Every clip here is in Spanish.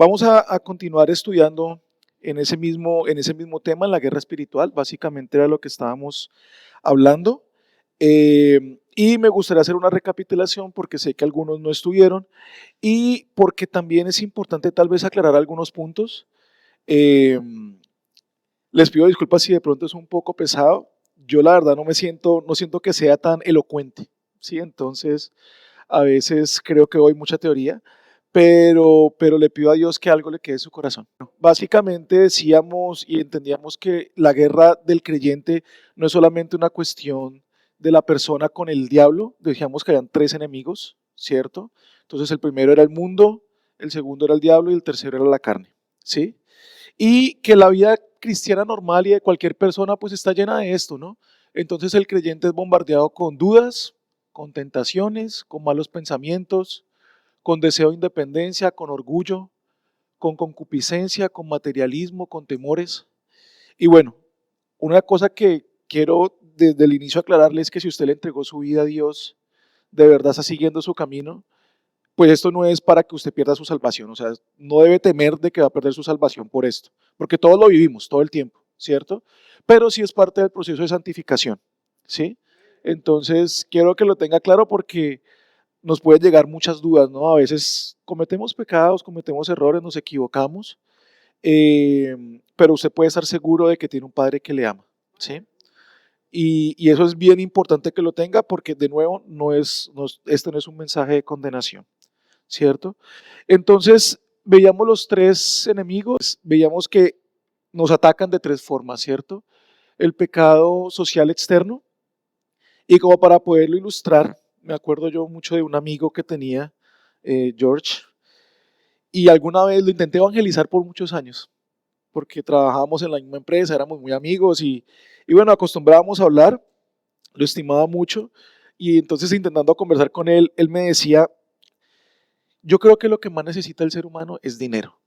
Vamos a continuar estudiando en ese mismo tema, en la guerra espiritual. Básicamente era lo que estábamos hablando. Y me gustaría hacer una recapitulación porque sé que algunos no estuvieron y porque también es importante tal vez aclarar algunos puntos. Eh, Les pido disculpas si de pronto es un poco pesado. Yo la verdad no siento que sea tan elocuente, ¿sí? Entonces, a veces creo que doy mucha teoría, pero le pido a Dios que algo le quede en su corazón. Básicamente decíamos y entendíamos que la guerra del creyente no es solamente una cuestión de la persona con el diablo. Decíamos que habían tres enemigos, ¿cierto? Entonces el primero era el mundo, el segundo era el diablo y el tercero era la carne, ¿sí? Y que la vida cristiana normal y de cualquier persona pues está llena de esto, ¿no? Entonces el creyente es bombardeado con dudas, con tentaciones, con malos pensamientos, con deseo de independencia, con orgullo, con concupiscencia, con materialismo, con temores. Y bueno, una cosa que quiero desde el inicio aclararle es que si usted le entregó su vida a Dios, de verdad está siguiendo su camino, pues esto no es para que usted pierda su salvación, o sea, no debe temer de que va a perder su salvación por esto, porque todos lo vivimos todo el tiempo, ¿cierto? Pero sí es parte del proceso de santificación, ¿sí? Entonces, quiero que lo tenga claro porque nos pueden llegar muchas dudas, ¿no? A veces cometemos pecados, cometemos errores, nos equivocamos, pero usted puede estar seguro de que tiene un Padre que le ama, ¿sí? Y eso es bien importante que lo tenga porque, de nuevo, este no es un mensaje de condenación, ¿cierto? Entonces, veíamos los tres enemigos, veíamos que nos atacan de tres formas, ¿cierto? El pecado social externo, y como para poderlo ilustrar, me acuerdo yo mucho de un amigo que tenía, George, y alguna vez lo intenté evangelizar por muchos años, porque trabajábamos en la misma empresa, éramos muy amigos y bueno, acostumbrábamos a hablar, lo estimaba mucho, y entonces intentando conversar con él, él me decía, yo creo que lo que más necesita el ser humano es dinero.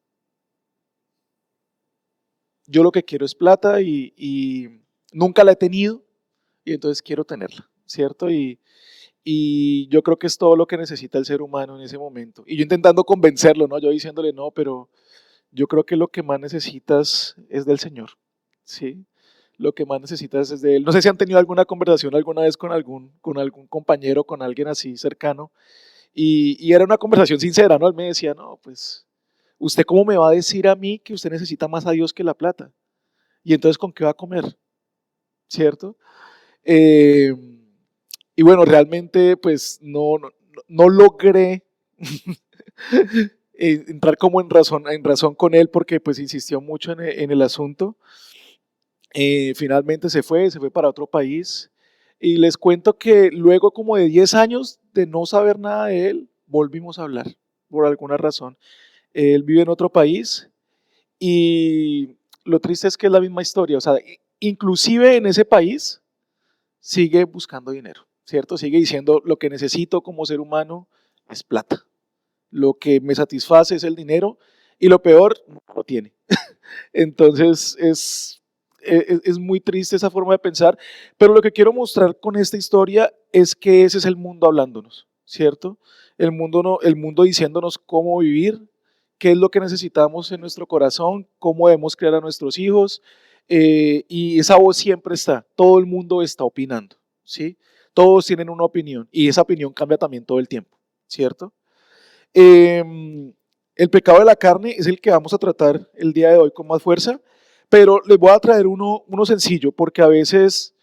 Yo lo que quiero es plata y nunca la he tenido y entonces quiero tenerla, ¿cierto? Y yo creo que es todo lo que necesita el ser humano en ese momento. Y yo intentando convencerlo, ¿no? Yo diciéndole, no, pero yo creo que lo que más necesitas es del Señor, ¿sí? Lo que más necesitas es de Él. No sé si han tenido alguna conversación alguna vez con algún compañero, con alguien así cercano, y era una conversación sincera, ¿no? Él me decía, no, pues, ¿usted cómo me va a decir a mí que usted necesita más a Dios que la plata? Y entonces, ¿con qué va a comer? ¿Cierto? Eh, y bueno, realmente, pues, no logré entrar como en razón con él porque pues insistió mucho en el asunto. Finalmente se fue para otro país y les cuento que luego como de 10 años de no saber nada de él, volvimos a hablar por alguna razón. Él vive en otro país y lo triste es que es la misma historia, o sea, inclusive en ese país sigue buscando dinero, ¿cierto? Sigue diciendo lo que necesito como ser humano es plata. Lo que me satisface es el dinero y lo peor, no lo tiene. Entonces es muy triste esa forma de pensar, pero lo que quiero mostrar con esta historia es que ese es el mundo hablándonos, ¿cierto? El mundo, no, el mundo diciéndonos cómo vivir, qué es lo que necesitamos en nuestro corazón, cómo debemos criar a nuestros hijos, y esa voz siempre está, todo el mundo está opinando, ¿sí? Todos tienen una opinión y esa opinión cambia también todo el tiempo, ¿cierto? El pecado de la carne es el que vamos a tratar el día de hoy con más fuerza, pero les voy a traer uno sencillo, porque a veces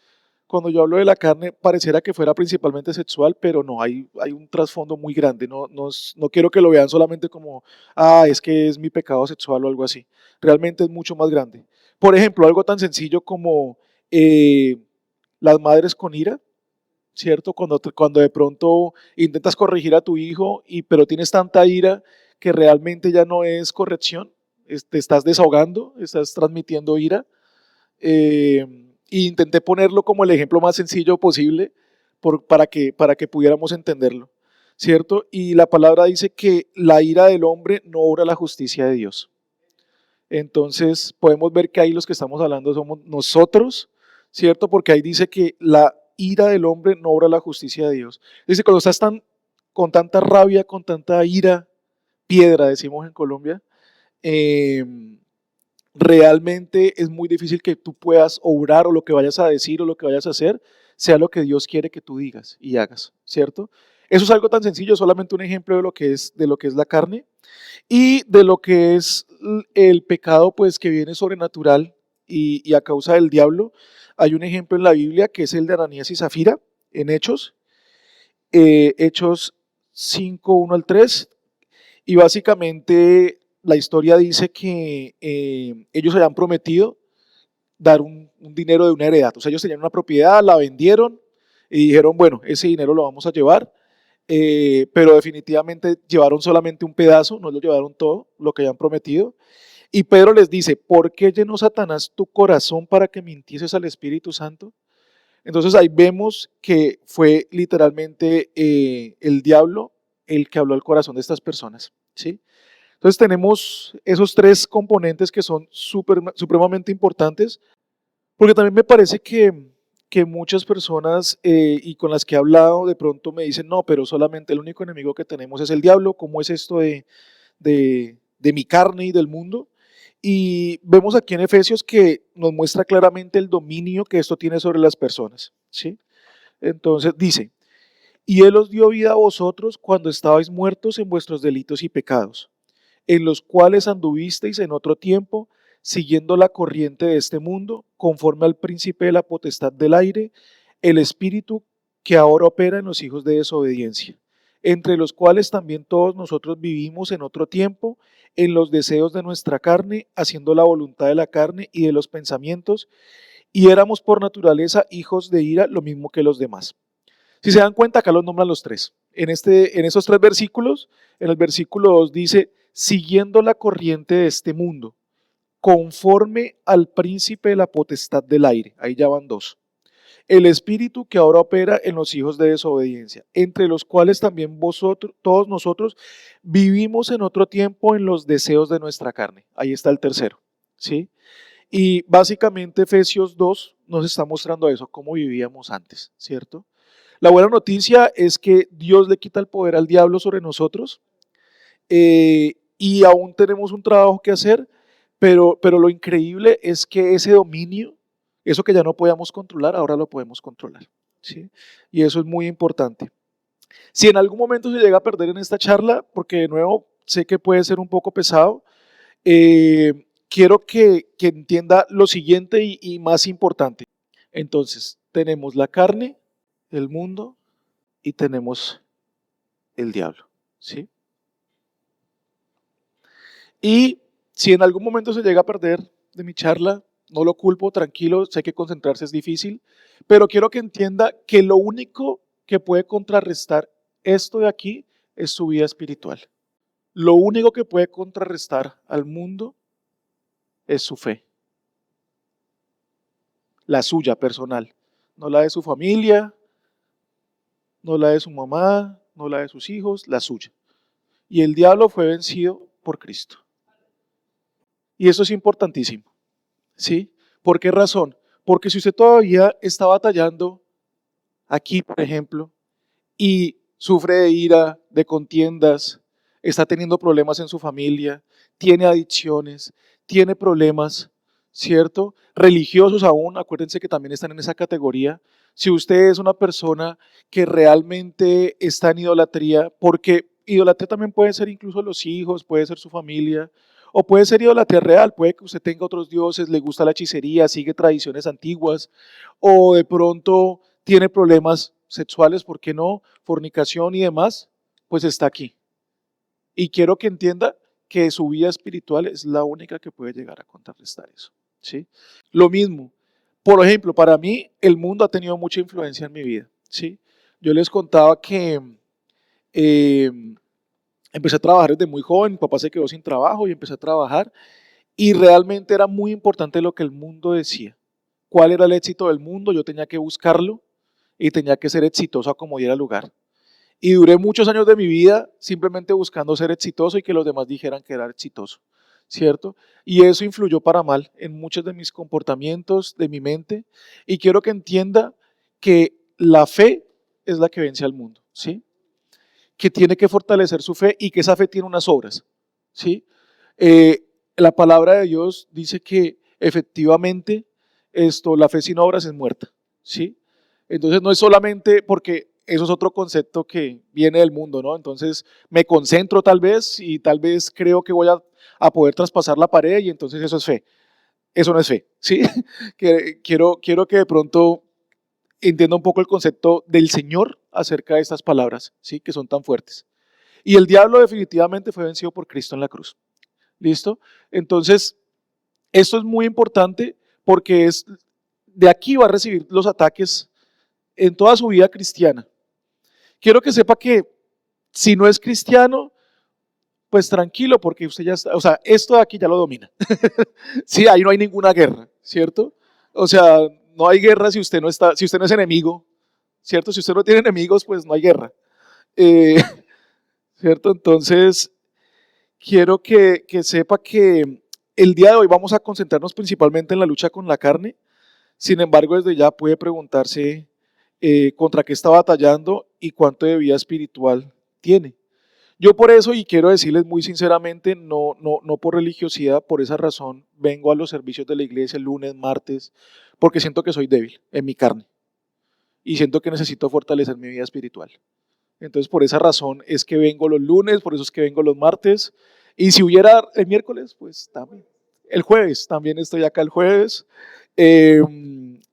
cuando yo hablo de la carne pareciera que fuera principalmente sexual, pero no, hay un trasfondo muy grande. No quiero que lo vean solamente como, es que es mi pecado sexual o algo así. Realmente es mucho más grande. Por ejemplo, algo tan sencillo como eh, las madres con ira, ¿cierto? Cuando de pronto intentas corregir a tu hijo, pero tienes tanta ira que realmente ya no es corrección, te estás desahogando, estás transmitiendo ira. Eh, y intenté ponerlo como el ejemplo más sencillo posible para que pudiéramos entenderlo, ¿cierto? Y la palabra dice que la ira del hombre no obra la justicia de Dios. Entonces podemos ver que ahí los que estamos hablando somos nosotros, ¿cierto? Porque ahí dice que la ira del hombre no obra la justicia de Dios. Dice, cuando con tanta rabia, con tanta ira, piedra, decimos en Colombia, eh, realmente es muy difícil que tú puedas obrar o lo que vayas a decir o lo que vayas a hacer sea lo que Dios quiere que tú digas y hagas, ¿cierto? Eso es algo tan sencillo, solamente un ejemplo de lo que es la carne y de lo que es el pecado, pues que viene sobrenatural y a causa del diablo. Hay un ejemplo en la Biblia que es el de Ananías y Zafira en Hechos 5, 1 al 3. Y básicamente la historia dice que ellos habían prometido dar un dinero de una heredad. O sea, ellos tenían una propiedad, la vendieron y dijeron, bueno, ese dinero lo vamos a llevar, pero definitivamente llevaron solamente un pedazo, no lo llevaron todo, lo que habían prometido. Y Pedro les dice, ¿por qué llenó Satanás tu corazón para que mintieses al Espíritu Santo? Entonces ahí vemos que fue literalmente el diablo el que habló al corazón de estas personas, ¿sí? Entonces tenemos esos tres componentes que son supremamente importantes, porque también me parece que muchas personas y con las que he hablado de pronto me dicen, no, pero solamente el único enemigo que tenemos es el diablo, ¿cómo es esto de mi carne y del mundo? Y vemos aquí en Efesios que nos muestra claramente el dominio que esto tiene sobre las personas, ¿sí? Entonces dice, y Él os dio vida a vosotros cuando estabais muertos en vuestros delitos y pecados, en los cuales anduvisteis en otro tiempo, siguiendo la corriente de este mundo, conforme al príncipe de la potestad del aire, el espíritu que ahora opera en los hijos de desobediencia, entre los cuales también todos nosotros vivimos en otro tiempo, en los deseos de nuestra carne, haciendo la voluntad de la carne y de los pensamientos, y éramos por naturaleza hijos de ira, lo mismo que los demás. Si se dan cuenta, acá los nombran los tres. En esos tres versículos, en el versículo 2 dice, siguiendo la corriente de este mundo, conforme al príncipe de la potestad del aire. Ahí ya van dos. El espíritu que ahora opera en los hijos de desobediencia, entre los cuales también vosotros, todos nosotros, vivimos en otro tiempo en los deseos de nuestra carne. Ahí está el tercero, ¿sí? Y básicamente Efesios 2 nos está mostrando eso, cómo vivíamos antes, ¿cierto? La buena noticia es que Dios le quita el poder al diablo sobre nosotros y aún tenemos un trabajo que hacer, pero lo increíble es que ese dominio, eso que ya no podíamos controlar, ahora lo podemos controlar, ¿sí? Y eso es muy importante. Si en algún momento se llega a perder en esta charla, porque de nuevo sé que puede ser un poco pesado, quiero que entienda lo siguiente y más importante. Entonces, tenemos la carne, el mundo y tenemos el diablo, ¿sí? Y si en algún momento se llega a perder de mi charla, no lo culpo, tranquilo, sé que concentrarse es difícil, pero quiero que entienda que lo único que puede contrarrestar esto de aquí es su vida espiritual. Lo único que puede contrarrestar al mundo es su fe, la suya personal, no la de su familia, no la de su mamá, no la de sus hijos, la suya. Y el diablo fue vencido por Cristo. Y eso es importantísimo, ¿sí? ¿Por qué razón? Porque si usted todavía está batallando aquí, por ejemplo, y sufre de ira, de contiendas, está teniendo problemas en su familia, tiene adicciones, tiene problemas, ¿cierto? Religiosos aún, acuérdense que también están en esa categoría. Si usted es una persona que realmente está en idolatría, porque idolatría también puede ser incluso los hijos, puede ser su familia, o puede ser idolatría real, puede que usted tenga otros dioses, le gusta la hechicería, sigue tradiciones antiguas, o de pronto tiene problemas sexuales, ¿por qué no? Fornicación y demás, pues está aquí. Y quiero que entienda que su vida espiritual es la única que puede llegar a contrarrestar eso, ¿sí? Lo mismo, por ejemplo, para mí el mundo ha tenido mucha influencia en mi vida, ¿sí? Yo les contaba que eh, empecé a trabajar desde muy joven, mi papá se quedó sin trabajo y empecé a trabajar y realmente era muy importante lo que el mundo decía. ¿Cuál era el éxito del mundo? Yo tenía que buscarlo y tenía que ser exitoso a como diera lugar. Y duré muchos años de mi vida simplemente buscando ser exitoso y que los demás dijeran que era exitoso, ¿cierto? Y eso influyó para mal en muchos de mis comportamientos, de mi mente. Y quiero que entienda que la fe es la que vence al mundo, ¿sí? Que tiene que fortalecer su fe y que esa fe tiene unas obras, ¿sí? la palabra de Dios dice que efectivamente la fe sin obras es muerta, ¿sí? Entonces no es solamente porque eso es otro concepto que viene del mundo, ¿no? Entonces me concentro tal vez y tal vez creo que voy a poder traspasar la pared y entonces eso es fe. Eso no es fe, ¿sí? Quiero que de pronto entienda un poco el concepto del Señor acerca de estas palabras, ¿sí? Que son tan fuertes. Y el diablo definitivamente fue vencido por Cristo en la cruz. ¿Listo? Entonces, esto es muy importante porque de aquí va a recibir los ataques en toda su vida cristiana. Quiero que sepa que si no es cristiano, pues tranquilo, porque usted ya está, o sea, esto de aquí ya lo domina. Sí, ahí no hay ninguna guerra, ¿cierto? O sea, no hay guerra si usted no está, si usted no es enemigo, ¿cierto? Si usted no tiene enemigos, pues no hay guerra. Eh, ¿Cierto? Entonces, quiero que sepa que el día de hoy vamos a concentrarnos principalmente en la lucha con la carne. Sin embargo, desde ya puede preguntarse contra qué está batallando y cuánto de vida espiritual tiene. Yo por eso, y quiero decirles muy sinceramente, no por religiosidad, por esa razón vengo a los servicios de la iglesia el lunes, martes, porque siento que soy débil en mi carne y siento que necesito fortalecer mi vida espiritual. Entonces, por esa razón es que vengo los lunes, por eso es que vengo los martes. Y si hubiera el miércoles, pues también. El jueves, también estoy acá el jueves. Eh,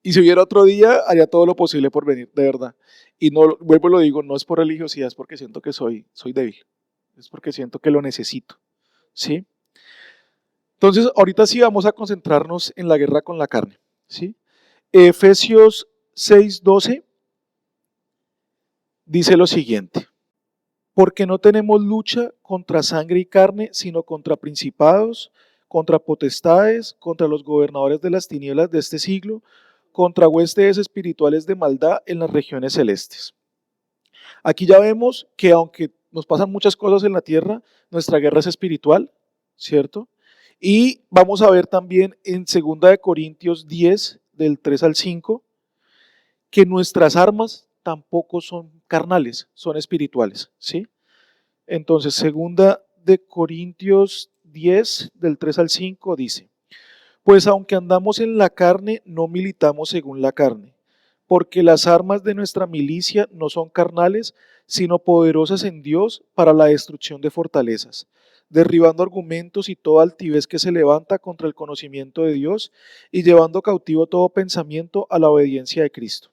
y si hubiera otro día, haría todo lo posible por venir, de verdad. Y no, vuelvo y lo digo, no es por religiosidad, es porque siento que soy débil. Es porque siento que lo necesito. ¿Sí? Entonces, ahorita sí vamos a concentrarnos en la guerra con la carne. ¿Sí? Efesios 6:12 dice lo siguiente. Porque no tenemos lucha contra sangre y carne, sino contra principados, contra potestades, contra los gobernadores de las tinieblas de este siglo, contra huestes espirituales de maldad en las regiones celestes. Aquí ya vemos que aunque nos pasan muchas cosas en la tierra, nuestra guerra es espiritual, ¿cierto? Y vamos a ver también en 2 Corintios 10, del 3 al 5, que nuestras armas tampoco son carnales, son espirituales, ¿sí? Entonces, 2 Corintios 10, del 3 al 5 dice, pues aunque andamos en la carne, no militamos según la carne, porque las armas de nuestra milicia no son carnales, sino poderosas en Dios para la destrucción de fortalezas, derribando argumentos y toda altivez que se levanta contra el conocimiento de Dios y llevando cautivo todo pensamiento a la obediencia de Cristo.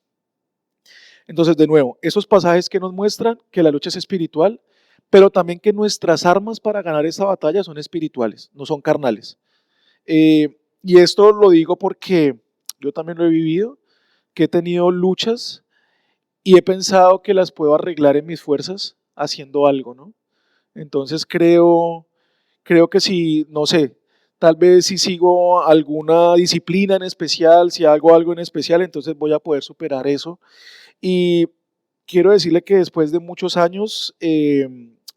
Entonces, de nuevo, esos pasajes que nos muestran que la lucha es espiritual, pero también que nuestras armas para ganar esta batalla son espirituales, no son carnales. Y esto lo digo porque yo también lo he vivido, que he tenido luchas y he pensado que las puedo arreglar en mis fuerzas haciendo algo, ¿no? Entonces creo que si, no sé, tal vez si sigo alguna disciplina en especial, si hago algo en especial, entonces voy a poder superar eso. Y quiero decirle que después de muchos años,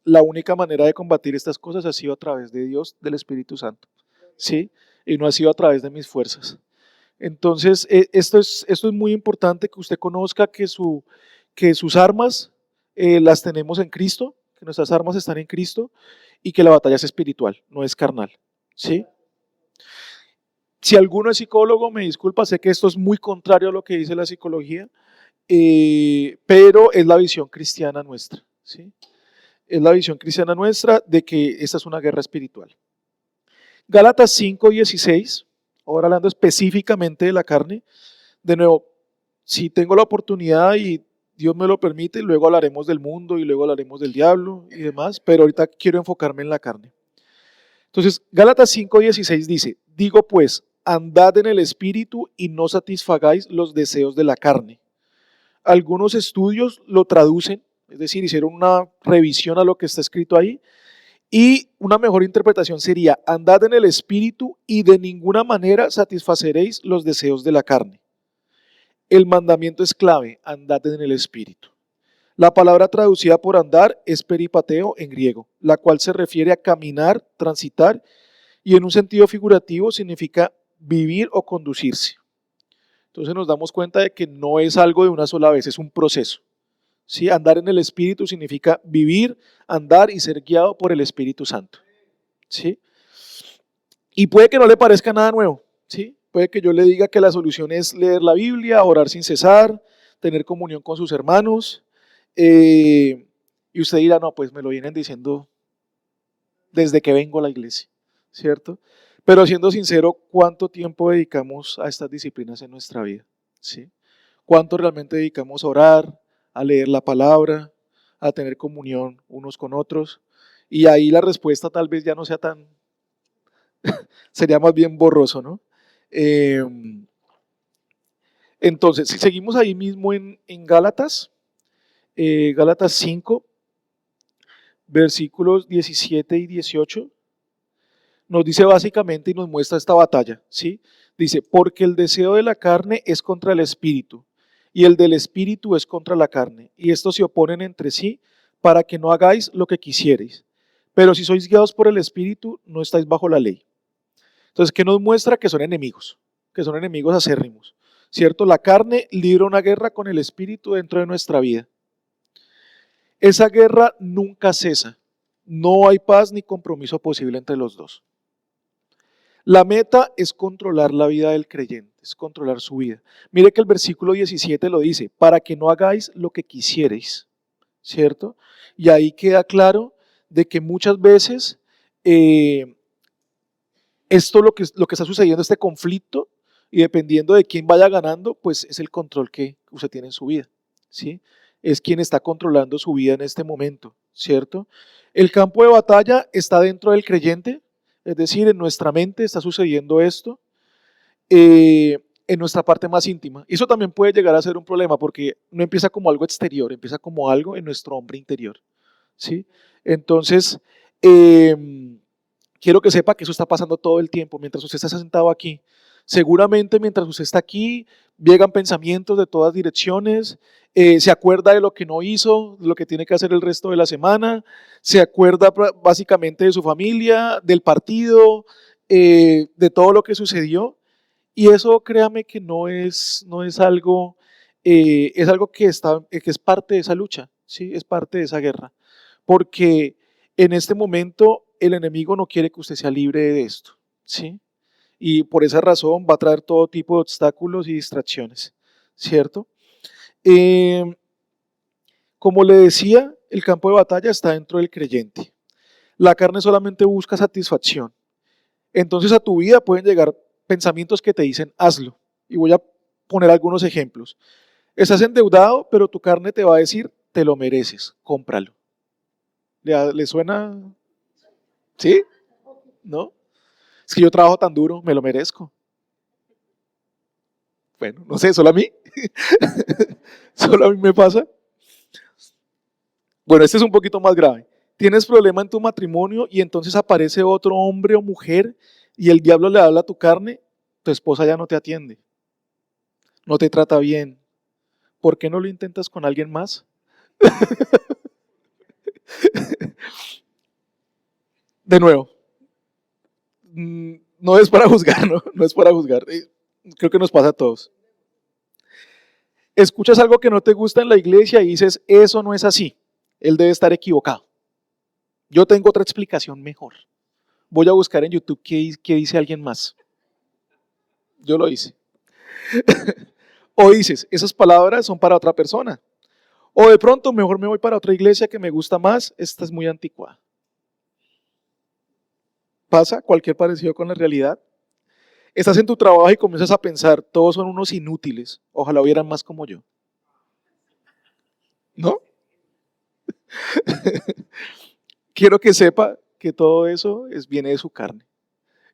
la única manera de combatir estas cosas ha sido a través de Dios, del Espíritu Santo, ¿sí? Y no ha sido a través de mis fuerzas. Entonces, esto es muy importante que usted conozca que sus armas las tenemos en Cristo, que nuestras armas están en Cristo y que la batalla es espiritual, no es carnal, ¿sí? Si alguno es psicólogo, me disculpa, sé que esto es muy contrario a lo que dice la psicología, pero es la visión cristiana nuestra, ¿sí? Es la visión cristiana nuestra de que esta es una guerra espiritual. Gálatas 5:16, ahora hablando específicamente de la carne, de nuevo, si tengo la oportunidad y Dios me lo permite, luego hablaremos del mundo y luego hablaremos del diablo y demás, pero ahorita quiero enfocarme en la carne. Entonces, Gálatas 5:16 dice, digo pues, andad en el espíritu y no satisfagáis los deseos de la carne. Algunos estudios lo traducen, es decir, hicieron una revisión a lo que está escrito ahí, y una mejor interpretación sería, andad en el espíritu y de ninguna manera satisfaceréis los deseos de la carne. El mandamiento es clave, andad en el espíritu. La palabra traducida por andar es peripateo en griego, la cual se refiere a caminar, transitar, y en un sentido figurativo significa vivir o conducirse. Entonces nos damos cuenta de que no es algo de una sola vez, es un proceso. ¿Sí? Andar en el Espíritu significa vivir, andar y ser guiado por el Espíritu Santo. ¿Sí? Y puede que no le parezca nada nuevo, ¿sí? Puede que yo le diga que la solución es leer la Biblia, orar sin cesar, tener comunión con sus hermanos, y usted dirá, no, pues me lo vienen diciendo desde que vengo a la iglesia, ¿cierto? Pero siendo sincero, ¿cuánto tiempo dedicamos a estas disciplinas en nuestra vida? ¿Sí? ¿Cuánto realmente dedicamos a orar, a leer la palabra, a tener comunión unos con otros? Y ahí la respuesta tal vez ya no sea tan, sería más bien borroso, ¿no? Eh, entonces, si seguimos ahí mismo en Gálatas, Gálatas 5, versículos 17 y 18, nos dice básicamente y nos muestra esta batalla, ¿sí? Dice, porque el deseo de la carne es contra el espíritu, y el del espíritu es contra la carne, y estos se oponen entre sí para que no hagáis lo que quisierais. Pero si sois guiados por el espíritu, no estáis bajo la ley. Entonces, ¿qué nos muestra? Que son enemigos acérrimos, ¿cierto? La carne libra una guerra con el espíritu dentro de nuestra vida. Esa guerra nunca cesa. No hay paz ni compromiso posible entre los dos. La meta es controlar la vida del creyente, es controlar su vida. Mire que el versículo 17 lo dice, para que no hagáis lo que quisierais, ¿cierto? Y ahí queda claro de que muchas veces esto lo que está sucediendo, este conflicto, y dependiendo de quién vaya ganando, pues es el control que usted tiene en su vida, ¿sí? Es quien está controlando su vida en este momento, ¿cierto? El campo de batalla está dentro del creyente, es decir, en nuestra mente está sucediendo esto, en nuestra parte más íntima. Y eso también puede llegar a ser un problema porque no empieza como algo exterior, empieza como algo en nuestro hombre interior, ¿sí? Entonces, quiero que sepa que eso está pasando todo el tiempo, mientras usted está sentado aquí. Seguramente mientras usted está aquí, llegan pensamientos de todas direcciones, se acuerda de lo que no hizo, de lo que tiene que hacer el resto de la semana, se acuerda básicamente de su familia, del partido, de todo lo que sucedió. Y eso créame que no es algo, es algo que es parte de esa lucha, ¿sí? Es parte de esa guerra. Porque en este momento el enemigo no quiere que usted sea libre de esto, ¿sí? Y por esa razón va a traer todo tipo de obstáculos y distracciones, ¿cierto? Eh, como le decía, el campo de batalla está dentro del creyente. La carne solamente busca satisfacción. Entonces a tu vida pueden llegar pensamientos que te dicen hazlo. Y voy a poner algunos ejemplos. Estás endeudado, pero tu carne te va a decir te lo mereces, cómpralo. ¿Le suena? ¿Sí? ¿No? Es que yo trabajo tan duro, me lo merezco. Bueno, no sé, solo a mí. Solo a mí me pasa. Bueno, este es un poquito más grave. Tienes problema en tu matrimonio y entonces aparece otro hombre o mujer y el diablo le habla a tu carne, tu esposa ya no te atiende, no te trata bien. ¿Por qué no lo intentas con alguien más? De nuevo, no es para juzgar, ¿no? No es para juzgar. Creo que nos pasa a todos. Escuchas algo que no te gusta en la iglesia y dices, eso no es así. Él debe estar equivocado. Yo tengo otra explicación mejor. Voy a buscar en YouTube qué dice alguien más. Yo lo hice. O dices, esas palabras son para otra persona. O de pronto, mejor me voy para otra iglesia que me gusta más, esta es muy anticuada. ¿Pasa cualquier parecido con la realidad? Estás en tu trabajo y comienzas a pensar, todos son unos inútiles, ojalá hubieran más como yo. ¿No? Quiero que sepa que todo eso viene de su carne.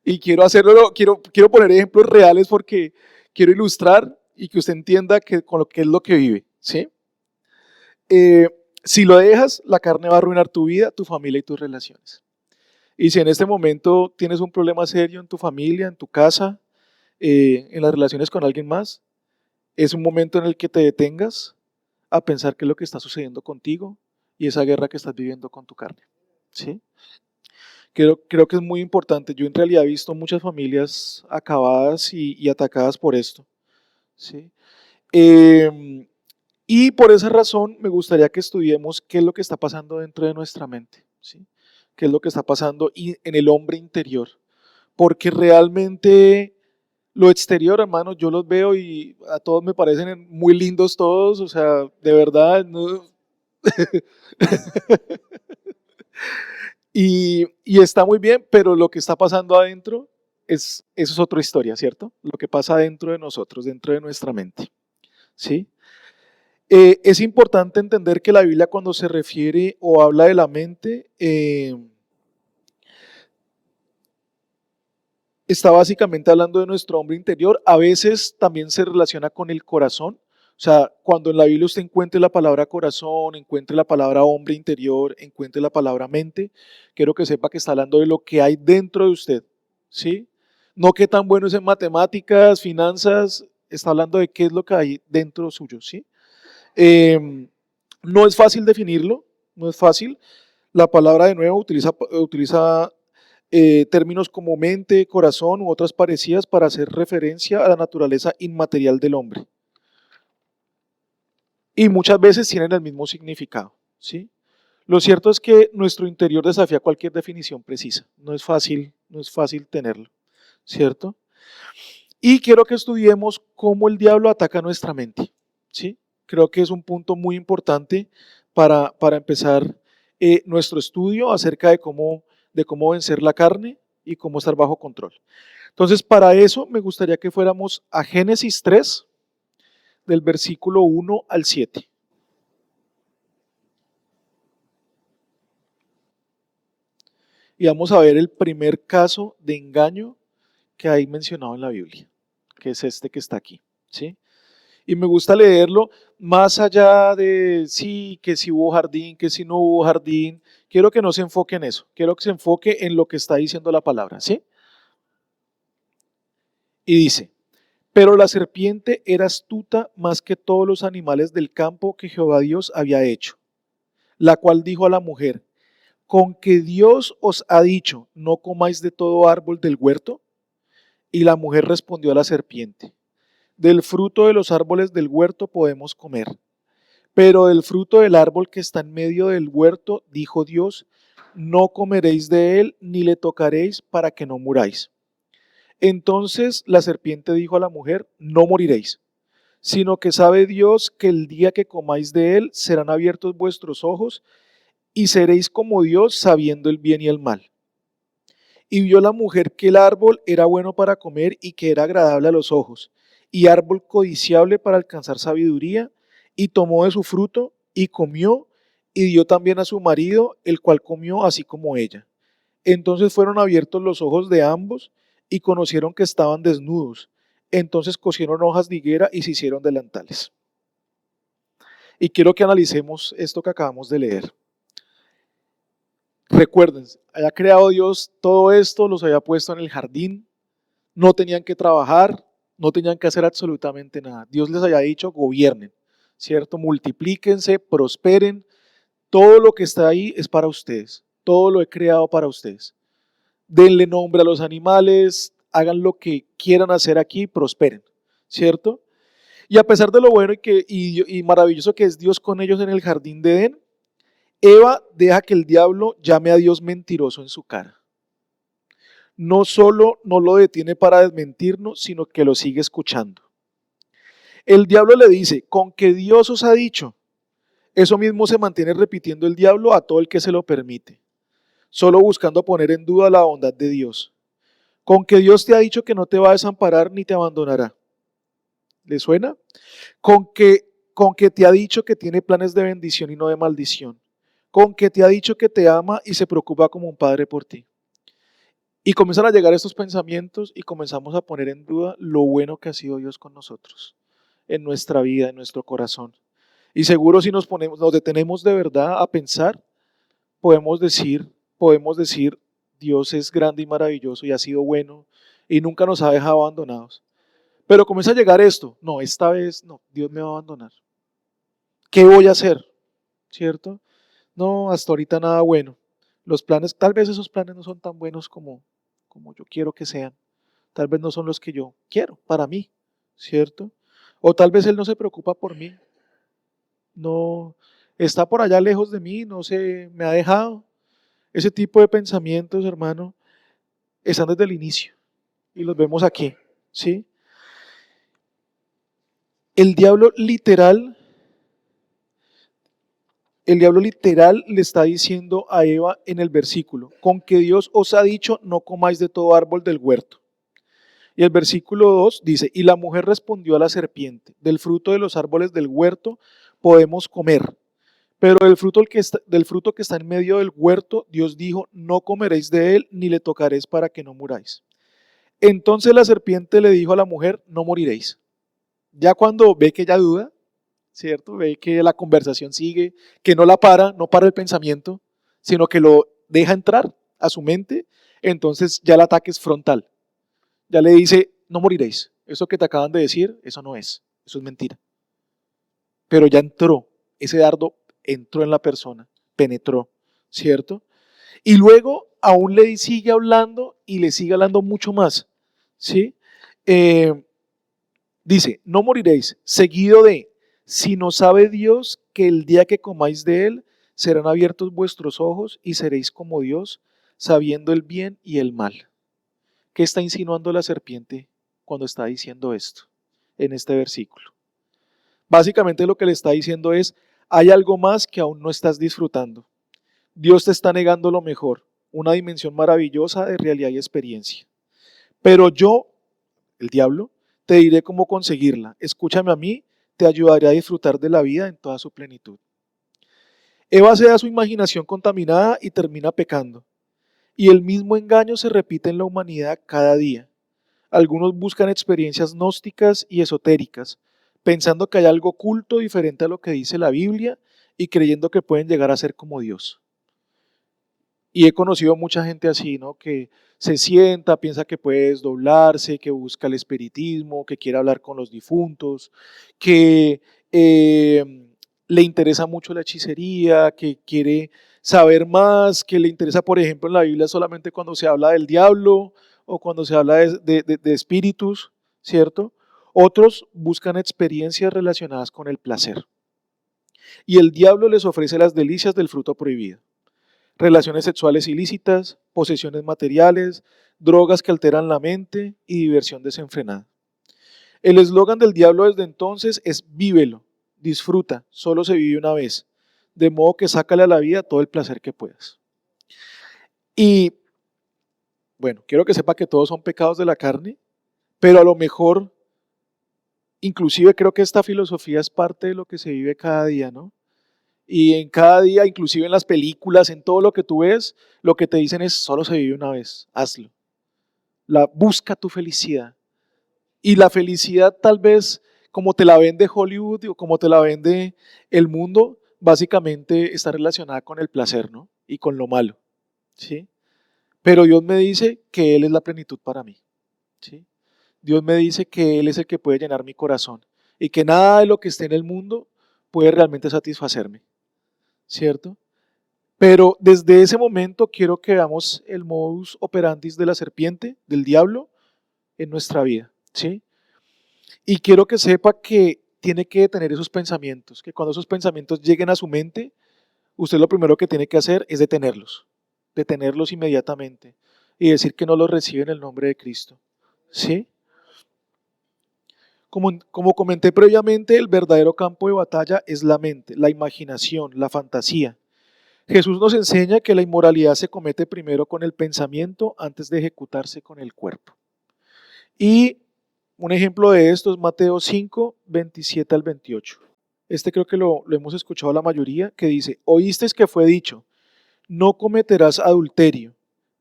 Y quiero hacerlo, quiero poner ejemplos reales porque quiero ilustrar y que usted entienda que, con lo que es lo que vive. ¿Sí? Si lo dejas, la carne va a arruinar tu vida, tu familia y tus relaciones. Y si en este momento tienes un problema serio en tu familia, en tu casa, en las relaciones con alguien más, es un momento en el que te detengas a pensar qué es lo que está sucediendo contigo y esa guerra que estás viviendo con tu carne. ¿Sí? Creo que es muy importante. Yo en realidad he visto muchas familias acabadas y atacadas por esto. ¿Sí? Eh, y por esa razón me gustaría que estudiemos qué es lo que está pasando dentro de nuestra mente. ¿Sí? Qué es lo que está pasando en el hombre interior. porque realmente lo exterior, hermanos, yo los veo y a todos me parecen muy lindos todos, o sea, de verdad, no. Y está muy bien, pero lo que está pasando adentro eso es otra historia, ¿cierto? Lo que pasa dentro de nosotros, dentro de nuestra mente, ¿sí? Es importante entender que la Biblia cuando se refiere o habla de la mente, está básicamente hablando de nuestro hombre interior. A veces también se relaciona con el corazón. O sea, cuando en la Biblia usted encuentre la palabra corazón, encuentre la palabra hombre interior, encuentre la palabra mente, quiero que sepa que está hablando de lo que hay dentro de usted, ¿sí? No qué tan bueno es en matemáticas, finanzas, está hablando de qué es lo que hay dentro suyo, ¿sí? Eh, no es fácil definirlo, no es fácil. La palabra de nuevo utiliza términos como mente, corazón u otras parecidas para hacer referencia a la naturaleza inmaterial del hombre. Y muchas veces tienen el mismo significado, ¿sí? Lo cierto es que nuestro interior desafía cualquier definición precisa. No es fácil tenerlo, ¿cierto? Y quiero que estudiemos cómo el diablo ataca nuestra mente, ¿sí? Creo que es un punto muy importante para empezar nuestro estudio acerca de cómo vencer la carne y cómo estar bajo control. Entonces, para eso me gustaría que fuéramos a Génesis 3, del versículo 1 al 7. Y vamos a ver el primer caso de engaño que hay mencionado en la Biblia, que es este que está aquí, ¿sí? Y me gusta leerlo más allá de sí, que si hubo jardín, que si no hubo jardín. Quiero que no se enfoque en eso, quiero que se enfoque en lo que está diciendo la palabra, ¿sí? Y dice, pero la serpiente era astuta más que todos los animales del campo que Jehová Dios había hecho, la cual dijo a la mujer, ¿con que Dios os ha dicho, no comáis de todo árbol del huerto? Y la mujer respondió a la serpiente, del fruto de los árboles del huerto podemos comer, pero del fruto del árbol que está en medio del huerto, dijo Dios, no comeréis de él ni le tocaréis para que no muráis. Entonces la serpiente dijo a la mujer, no moriréis, sino que sabe Dios que el día que comáis de él serán abiertos vuestros ojos y seréis como Dios sabiendo el bien y el mal. Y vio la mujer que el árbol era bueno para comer y que era agradable a los ojos, y árbol codiciable para alcanzar sabiduría, y tomó de su fruto y comió, y dio también a su marido, el cual comió así como ella. Entonces fueron abiertos los ojos de ambos, y conocieron que estaban desnudos. Entonces cosieron hojas de higuera y se hicieron delantales. Y quiero que analicemos esto que acabamos de leer. Recuerden, haya creado Dios todo esto, los había puesto en el jardín, no tenían que trabajar, no tenían que hacer absolutamente nada. Dios les había dicho, gobiernen, ¿cierto? Multiplíquense, prosperen. Todo lo que está ahí es para ustedes. Todo lo he creado para ustedes. Denle nombre a los animales, hagan lo que quieran hacer aquí, prosperen, ¿cierto? Y a pesar de lo bueno y maravilloso que es Dios con ellos en el jardín de Edén, Eva deja que el diablo llame a Dios mentiroso en su cara. No solo no lo detiene para desmentirnos, sino que lo sigue escuchando. El diablo le dice, con que Dios os ha dicho, eso mismo se mantiene repitiendo el diablo a todo el que se lo permite, solo buscando poner en duda la bondad de Dios. Con que Dios te ha dicho que no te va a desamparar ni te abandonará. ¿Le suena? Con que te ha dicho que tiene planes de bendición y no de maldición. Con que te ha dicho que te ama y se preocupa como un padre por ti. Y comienzan a llegar estos pensamientos y comenzamos a poner en duda lo bueno que ha sido Dios con nosotros, en nuestra vida, en nuestro corazón. Y seguro si nos detenemos de verdad a pensar, podemos decir, Dios es grande y maravilloso y ha sido bueno y nunca nos ha dejado abandonados. Pero comienza a llegar esto, no, esta vez no, Dios me va a abandonar. ¿Qué voy a hacer? ¿Cierto? No, hasta ahorita nada bueno. Los planes, tal vez esos planes no son tan buenos como yo quiero que sean. Tal vez no son los que yo quiero para mí, ¿cierto? O tal vez Él no se preocupa por mí. No, está por allá lejos de mí, no sé, me ha dejado. Ese tipo de pensamientos, hermano, están desde el inicio y los vemos aquí, ¿sí? El diablo literal, el diablo literal le está diciendo a Eva en el versículo, con que Dios os ha dicho, no comáis de todo árbol del huerto. Y el versículo 2 dice, y la mujer respondió a la serpiente, del fruto de los árboles del huerto podemos comer, pero del fruto que está en medio del huerto, Dios dijo, no comeréis de él, ni le tocaréis para que no muráis. Entonces la serpiente le dijo a la mujer, no moriréis. Ya cuando ve que ella duda, ¿cierto? Ve que la conversación sigue, que no la para, no para el pensamiento, sino que lo deja entrar a su mente, entonces ya el ataque es frontal. Ya le dice, no moriréis. Eso que te acaban de decir, eso no es, eso es mentira. Pero ya entró, ese dardo entró en la persona, penetró, ¿cierto? Y luego aún le sigue hablando y le sigue hablando mucho más, ¿sí? Dice, no moriréis, seguido de, si no sabe Dios que el día que comáis de él, serán abiertos vuestros ojos y seréis como Dios, sabiendo el bien y el mal. ¿Qué está insinuando la serpiente cuando está diciendo esto en este versículo? Básicamente lo que le está diciendo es, hay algo más que aún no estás disfrutando. Dios te está negando lo mejor, una dimensión maravillosa de realidad y experiencia. Pero yo, el diablo, te diré cómo conseguirla. Escúchame a mí, te ayudaré a disfrutar de la vida en toda su plenitud. Eva se da su imaginación contaminada y termina pecando. Y el mismo engaño se repite en la humanidad cada día. Algunos buscan experiencias gnósticas y esotéricas, pensando que hay algo oculto diferente a lo que dice la Biblia y creyendo que pueden llegar a ser como Dios. Y he conocido mucha gente así, ¿no? Que se sienta, piensa que puede desdoblarse, que busca el espiritismo, que quiere hablar con los difuntos, que le interesa mucho la hechicería, que quiere saber más, que le interesa, por ejemplo, en la Biblia solamente cuando se habla del diablo o cuando se habla de espíritus, ¿cierto? Otros buscan experiencias relacionadas con el placer. Y el diablo les ofrece las delicias del fruto prohibido. Relaciones sexuales ilícitas, posesiones materiales, drogas que alteran la mente y diversión desenfrenada. El eslogan del diablo desde entonces es vívelo, disfruta, solo se vive una vez, de modo que sácale a la vida todo el placer que puedas. Y bueno, quiero que sepa que todos son pecados de la carne, pero a lo mejor, inclusive creo que esta filosofía es parte de lo que se vive cada día, ¿no? Y en cada día, inclusive en las películas, en todo lo que tú ves, lo que te dicen es, solo se vive una vez, hazlo. Busca tu felicidad. Y la felicidad tal vez, como te la vende Hollywood o como te la vende el mundo, básicamente está relacionada con el placer, ¿no? Y con lo malo, ¿sí? Pero Dios me dice que Él es la plenitud para mí, ¿sí? Dios me dice que Él es el que puede llenar mi corazón y que nada de lo que esté en el mundo puede realmente satisfacerme, ¿cierto? Pero desde ese momento quiero que veamos el modus operandi de la serpiente, del diablo, en nuestra vida, ¿sí? Y quiero que sepa que tiene que detener esos pensamientos, que cuando esos pensamientos lleguen a su mente, usted lo primero que tiene que hacer es detenerlos inmediatamente y decir que no los recibe en el nombre de Cristo, ¿sí? Como comenté previamente, el verdadero campo de batalla es la mente, la imaginación, la fantasía. Jesús nos enseña que la inmoralidad se comete primero con el pensamiento antes de ejecutarse con el cuerpo. Y un ejemplo de esto es Mateo 5, 27 al 28. Este creo que lo hemos escuchado la mayoría, que dice, oísteis que fue dicho, no cometerás adulterio,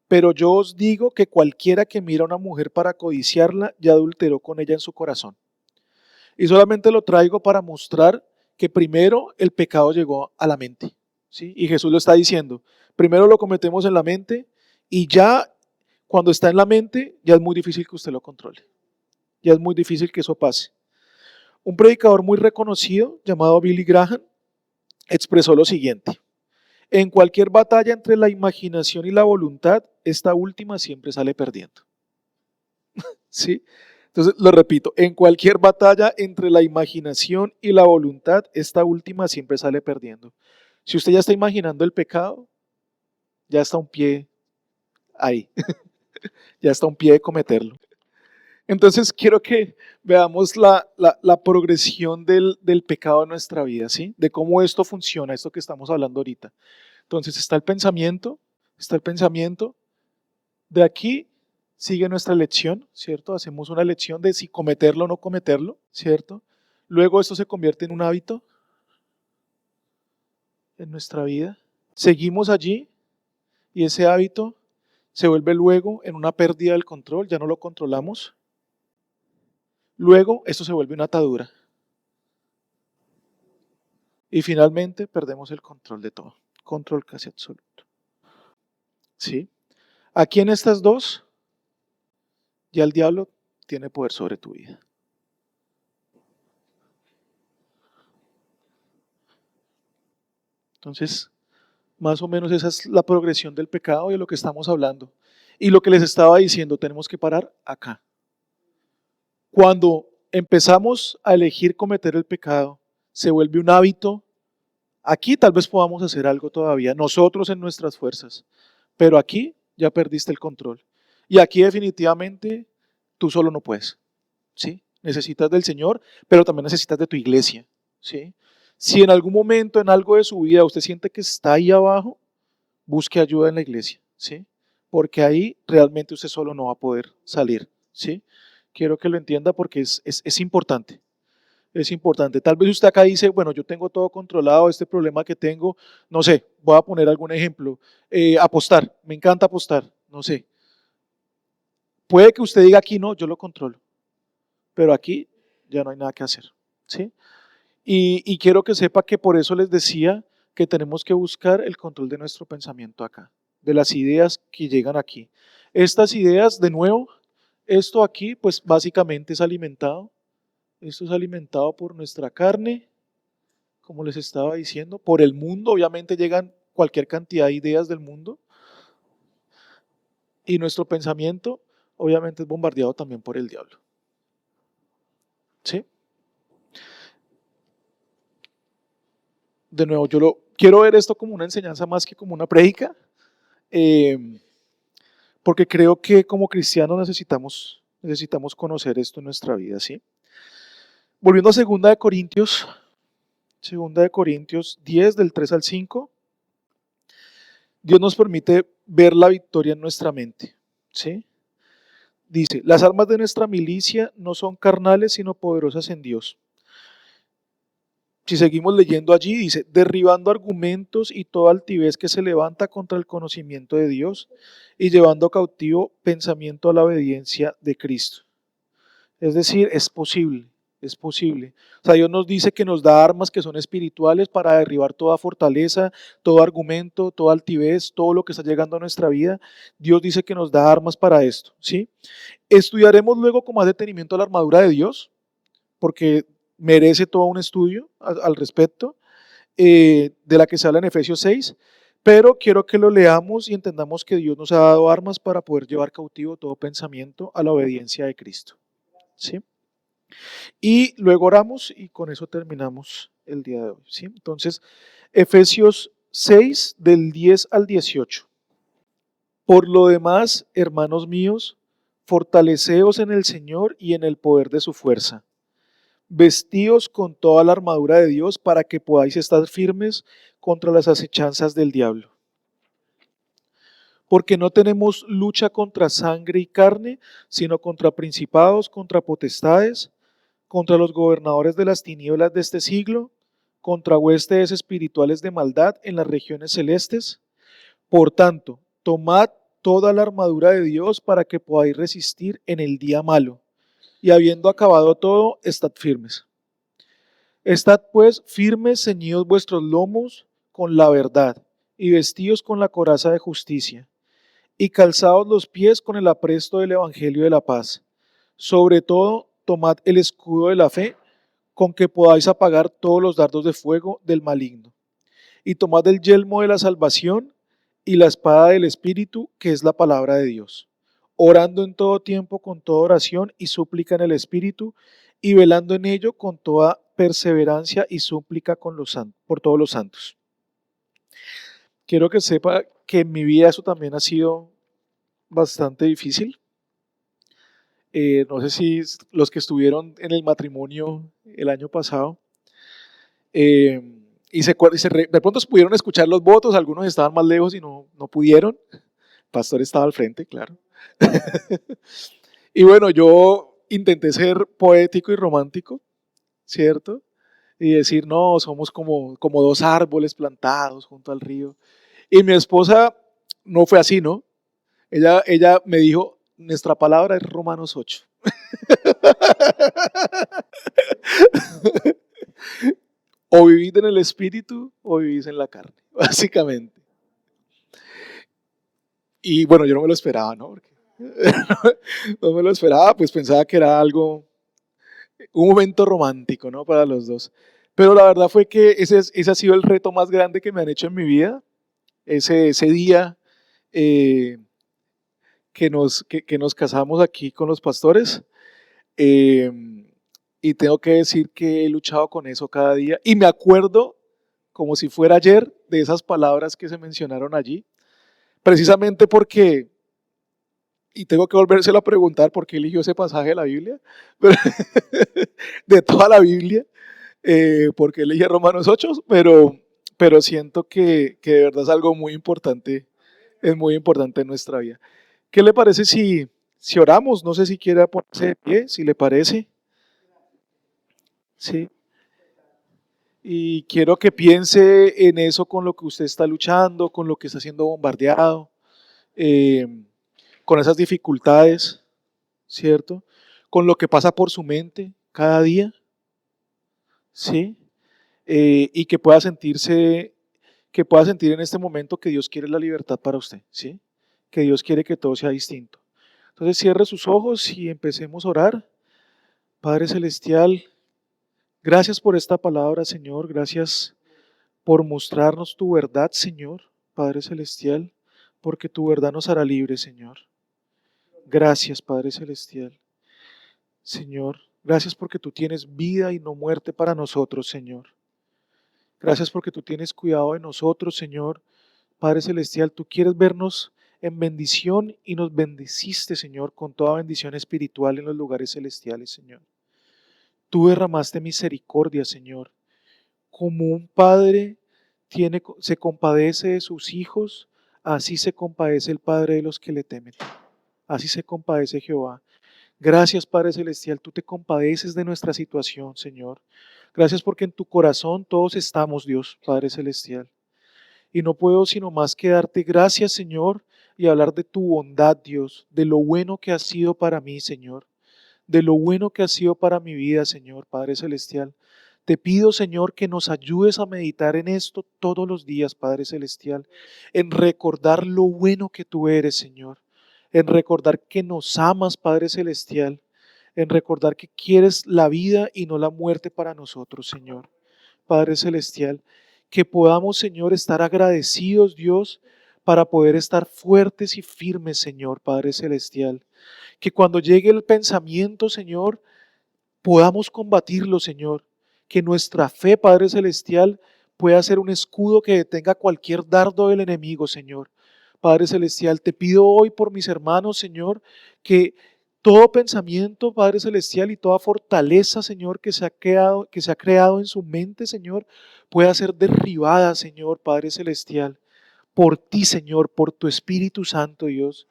pero yo os digo que cualquiera que mira a una mujer para codiciarla, ya adulteró con ella en su corazón. Y solamente lo traigo para mostrar que primero el pecado llegó a la mente, ¿sí? Y Jesús lo está diciendo, primero lo cometemos en la mente y ya cuando está en la mente, ya es muy difícil que usted lo controle. Ya es muy difícil que eso pase. Un predicador muy reconocido llamado Billy Graham expresó lo siguiente. En cualquier batalla entre la imaginación y la voluntad, esta última siempre sale perdiendo. ¿Sí? Entonces, lo repito, en cualquier batalla entre la imaginación y la voluntad, esta última siempre sale perdiendo. Si usted ya está imaginando el pecado, ya está un pie ahí. Ya está a un pie de cometerlo. Entonces quiero que veamos la progresión del pecado en nuestra vida, ¿sí? De cómo esto funciona, esto que estamos hablando ahorita. Entonces está el pensamiento. De aquí sigue nuestra elección, ¿cierto? Hacemos una elección de si cometerlo o no cometerlo, ¿cierto? Luego esto se convierte en un hábito en nuestra vida. Seguimos allí y ese hábito se vuelve luego en una pérdida del control, ya no lo controlamos. Luego esto se vuelve una atadura y finalmente perdemos el control de todo, control casi absoluto. ¿Sí? Aquí en estas dos, ya el diablo tiene poder sobre tu vida. Entonces, más o menos esa es la progresión del pecado y de lo que estamos hablando. Y lo que les estaba diciendo, tenemos que parar acá. Cuando empezamos a elegir cometer el pecado, se vuelve un hábito. Aquí tal vez podamos hacer algo todavía, nosotros en nuestras fuerzas, pero aquí ya perdiste el control. Y aquí definitivamente tú solo no puedes, ¿sí? Necesitas del Señor, pero también necesitas de tu iglesia, ¿sí? Si en algún momento, en algo de su vida, usted siente que está ahí abajo, busque ayuda en la iglesia, ¿sí? Porque ahí realmente usted solo no va a poder salir, ¿sí? Quiero que lo entienda porque es importante. Es importante. Tal vez usted acá dice, bueno, yo tengo todo controlado, este problema que tengo, no sé, voy a poner algún ejemplo. Apostar, me encanta apostar, no sé. Puede que usted diga aquí, no, yo lo controlo, pero aquí ya no hay nada que hacer, ¿sí? Y quiero que sepa que por eso les decía que tenemos que buscar el control de nuestro pensamiento acá, de las ideas que llegan aquí. Estas ideas, de nuevo, esto aquí, pues básicamente es alimentado. Esto es alimentado por nuestra carne, como les estaba diciendo, por el mundo. Obviamente llegan cualquier cantidad de ideas del mundo. Y nuestro pensamiento, obviamente, es bombardeado también por el diablo. ¿Sí? De nuevo, quiero ver esto como una enseñanza más que como una prédica. Eh, porque creo que como cristianos necesitamos conocer esto en nuestra vida, ¿sí? Volviendo a Segunda de Corintios 10 del 3 al 5, Dios nos permite ver la victoria en nuestra mente, ¿sí? Dice, las armas de nuestra milicia no son carnales, sino poderosas en Dios. Si seguimos leyendo allí, dice, derribando argumentos y toda altivez que se levanta contra el conocimiento de Dios y llevando cautivo pensamiento a la obediencia de Cristo. Es decir, es posible, es posible. O sea, Dios nos dice que nos da armas que son espirituales para derribar toda fortaleza, todo argumento, toda altivez, todo lo que está llegando a nuestra vida. Dios dice que nos da armas para esto, ¿sí? Estudiaremos luego con más detenimiento la armadura de Dios, porque merece todo un estudio al respecto, de la que se habla en Efesios 6, pero quiero que lo leamos y entendamos que Dios nos ha dado armas para poder llevar cautivo todo pensamiento a la obediencia de Cristo, ¿sí? Y luego oramos y con eso terminamos el día de hoy, ¿sí? Entonces, Efesios 6 del 10 al 18. Por lo demás, hermanos míos, fortaleceos en el Señor y en el poder de su fuerza. Vestíos con toda la armadura de Dios para que podáis estar firmes contra las acechanzas del diablo. Porque no tenemos lucha contra sangre y carne, sino contra principados, contra potestades, contra los gobernadores de las tinieblas de este siglo, contra huestes espirituales de maldad en las regiones celestes. Por tanto, tomad toda la armadura de Dios para que podáis resistir en el día malo, y habiendo acabado todo, estad firmes. Estad pues firmes, ceñidos vuestros lomos con la verdad, y vestidos con la coraza de justicia, y calzados los pies con el apresto del evangelio de la paz. Sobre todo, tomad el escudo de la fe, con que podáis apagar todos los dardos de fuego del maligno. Y tomad el yelmo de la salvación y la espada del Espíritu, que es la palabra de Dios, orando en todo tiempo con toda oración y súplica en el Espíritu, y velando en ello con toda perseverancia y súplica por todos los santos. Quiero que sepa que en mi vida eso también ha sido bastante difícil. No sé si los que estuvieron en el matrimonio el año pasado, eh, de pronto pudieron escuchar los votos, algunos estaban más lejos y no pudieron. El pastor estaba al frente, claro. Y bueno, yo intenté ser poético y romántico, ¿cierto? Y decir, no, somos como dos árboles plantados junto al río. Y mi esposa no fue así, ¿no? Ella me dijo, nuestra palabra es Romanos 8. O vivís en el espíritu o vivís en la carne, básicamente. Y bueno, yo no me lo esperaba, ¿no? Porque no me lo esperaba, pues pensaba que era algo, un momento romántico, ¿no? Para los dos. Pero la verdad fue que ese ha sido el reto más grande que me han hecho en mi vida. Ese día eh, que nos casamos aquí con los pastores. Eh, y tengo que decir que he luchado con eso cada día. Y me acuerdo, como si fuera ayer, de esas palabras que se mencionaron allí. Precisamente porque, y tengo que volvérselo a preguntar por qué eligió ese pasaje de la Biblia, de toda la Biblia, porque elegí Romanos 8, pero siento que de verdad es algo muy importante, es muy importante en nuestra vida. ¿Qué le parece si oramos? No sé si quiera ponerse de pie, si le parece. Sí. Y quiero que piense en eso con lo que usted está luchando, con lo que está siendo bombardeado, eh, con esas dificultades, ¿cierto? Con lo que pasa por su mente cada día, ¿sí? Y que pueda sentir en este momento que Dios quiere la libertad para usted, ¿sí? Que Dios quiere que todo sea distinto. Entonces cierre sus ojos y empecemos a orar. Padre Celestial, gracias por esta palabra, Señor. Gracias por mostrarnos tu verdad, Señor, Padre Celestial, porque tu verdad nos hará libres, Señor. Gracias, Padre Celestial. Señor, gracias porque tú tienes vida y no muerte para nosotros, Señor. Gracias porque tú tienes cuidado de nosotros, Señor. Padre Celestial, tú quieres vernos en bendición y nos bendeciste, Señor, con toda bendición espiritual en los lugares celestiales, Señor. Tú derramaste misericordia, Señor. Como un padre se compadece de sus hijos, así se compadece el Padre de los que le temen. Así se compadece Jehová. Gracias, Padre Celestial, tú te compadeces de nuestra situación, Señor. Gracias porque en tu corazón todos estamos, Dios, Padre Celestial. Y no puedo sino más que darte gracias, Señor, y hablar de tu bondad, Dios, de lo bueno que has sido para mí, Señor, de lo bueno que has sido para mi vida, Señor, Padre Celestial. Te pido, Señor, que nos ayudes a meditar en esto todos los días, Padre Celestial, en recordar lo bueno que tú eres, Señor, en recordar que nos amas, Padre Celestial, en recordar que quieres la vida y no la muerte para nosotros, Señor. Padre Celestial, que podamos, Señor, estar agradecidos, Dios, para poder estar fuertes y firmes, Señor, Padre Celestial. Que cuando llegue el pensamiento, Señor, podamos combatirlo, Señor. Que nuestra fe, Padre Celestial, pueda ser un escudo que detenga cualquier dardo del enemigo, Señor. Padre Celestial, te pido hoy por mis hermanos, Señor, que todo pensamiento, Padre Celestial, y toda fortaleza, Señor, que se ha creado en su mente, Señor, pueda ser derribada, Señor, Padre Celestial, por ti, Señor, por tu Espíritu Santo, Dios.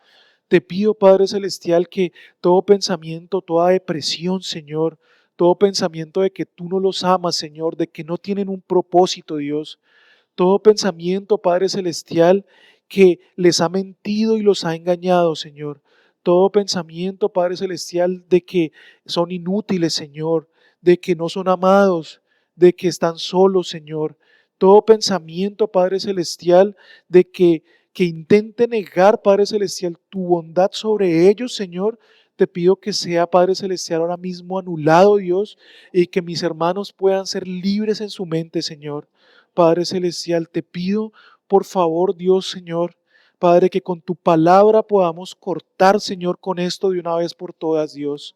Te pido, Padre Celestial, que todo pensamiento, toda depresión, Señor, todo pensamiento de que tú no los amas, Señor, de que no tienen un propósito, Dios, todo pensamiento, Padre Celestial, que les ha mentido y los ha engañado, Señor. Todo pensamiento, Padre Celestial, de que son inútiles, Señor, de que no son amados, de que están solos, Señor. Todo pensamiento, Padre Celestial, de que intente negar, Padre Celestial, tu bondad sobre ellos, Señor. Te pido que sea, Padre Celestial, ahora mismo anulado, Dios, y que mis hermanos puedan ser libres en su mente, Señor. Padre Celestial, te pido, por favor, Dios, Señor, Padre, que con tu palabra podamos cortar, Señor, con esto de una vez por todas, Dios.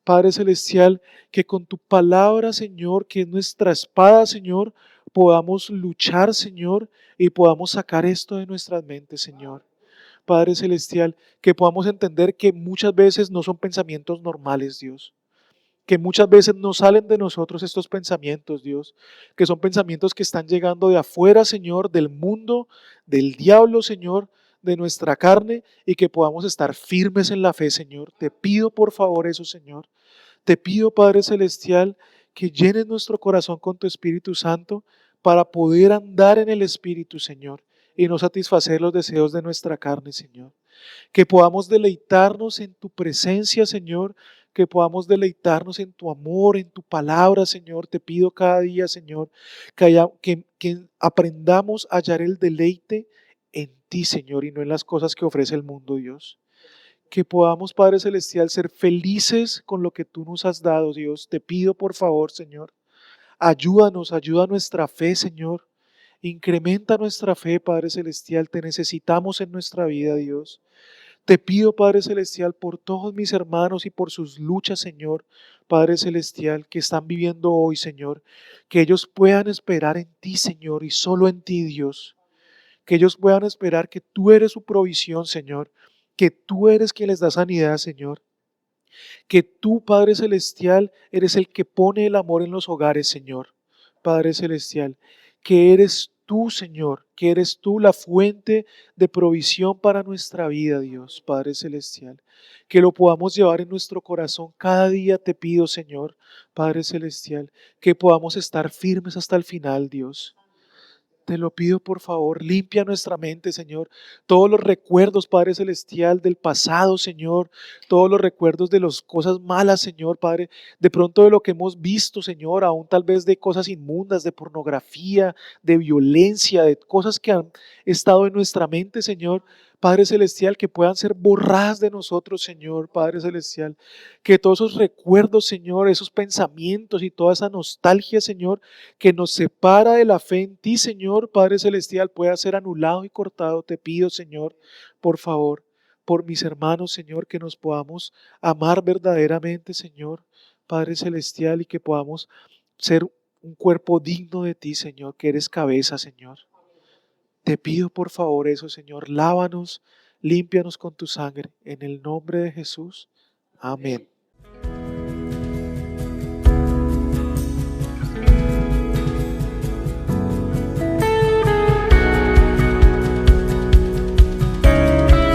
Padre Celestial, que con tu palabra, Señor, que es nuestra espada, Señor, podamos luchar, Señor, y podamos sacar esto de nuestras mentes, Señor. Padre Celestial, que podamos entender que muchas veces no son pensamientos normales, Dios, que muchas veces no salen de nosotros estos pensamientos, Dios, que son pensamientos que están llegando de afuera, Señor, del mundo, del diablo, Señor, de nuestra carne, y que podamos estar firmes en la fe, Señor. Te pido por favor eso, Señor. Te pido, Padre Celestial, que llenes nuestro corazón con tu Espíritu Santo para poder andar en el Espíritu, Señor, y no satisfacer los deseos de nuestra carne, Señor. Que podamos deleitarnos en tu presencia, Señor, que podamos deleitarnos en tu amor, en tu palabra, Señor. Te pido cada día, Señor, que aprendamos a hallar el deleite en ti, Señor, y no en las cosas que ofrece el mundo, Dios. Que podamos, Padre Celestial, ser felices con lo que tú nos has dado, Dios. Te pido, por favor, Señor, ayúdanos, ayuda a nuestra fe, Señor. Incrementa nuestra fe, Padre Celestial. Te necesitamos en nuestra vida, Dios. Te pido, Padre Celestial, por todos mis hermanos y por sus luchas, Señor, Padre Celestial, que están viviendo hoy, Señor, que ellos puedan esperar en ti, Señor, y solo en ti, Dios. Que ellos puedan esperar que tú eres su provisión, Señor, que tú eres quien les da sanidad, Señor, que tú, Padre Celestial, eres el que pone el amor en los hogares, Señor, Padre Celestial, que eres tú, Señor, que eres tú la fuente de provisión para nuestra vida, Dios, Padre Celestial, que lo podamos llevar en nuestro corazón cada día, te pido, Señor, Padre Celestial, que podamos estar firmes hasta el final, Dios. Te lo pido por favor, limpia nuestra mente, Señor. Todos los recuerdos, Padre Celestial, del pasado, Señor. Todos los recuerdos de las cosas malas, Señor, Padre. De pronto de lo que hemos visto, Señor, aún tal vez de cosas inmundas, de pornografía, de violencia, de cosas que han estado en nuestra mente, Señor. Padre Celestial, que puedan ser borradas de nosotros, Señor, Padre Celestial. Que todos esos recuerdos, Señor, esos pensamientos y toda esa nostalgia, Señor, que nos separa de la fe en ti, Señor, Padre Celestial, pueda ser anulado y cortado. Te pido, Señor, por favor, por mis hermanos, Señor, que nos podamos amar verdaderamente, Señor, Padre Celestial, y que podamos ser un cuerpo digno de ti, Señor, que eres cabeza, Señor. Te pido, por favor, eso, Señor. Lávanos, límpianos con tu sangre. En el nombre de Jesús. Amén.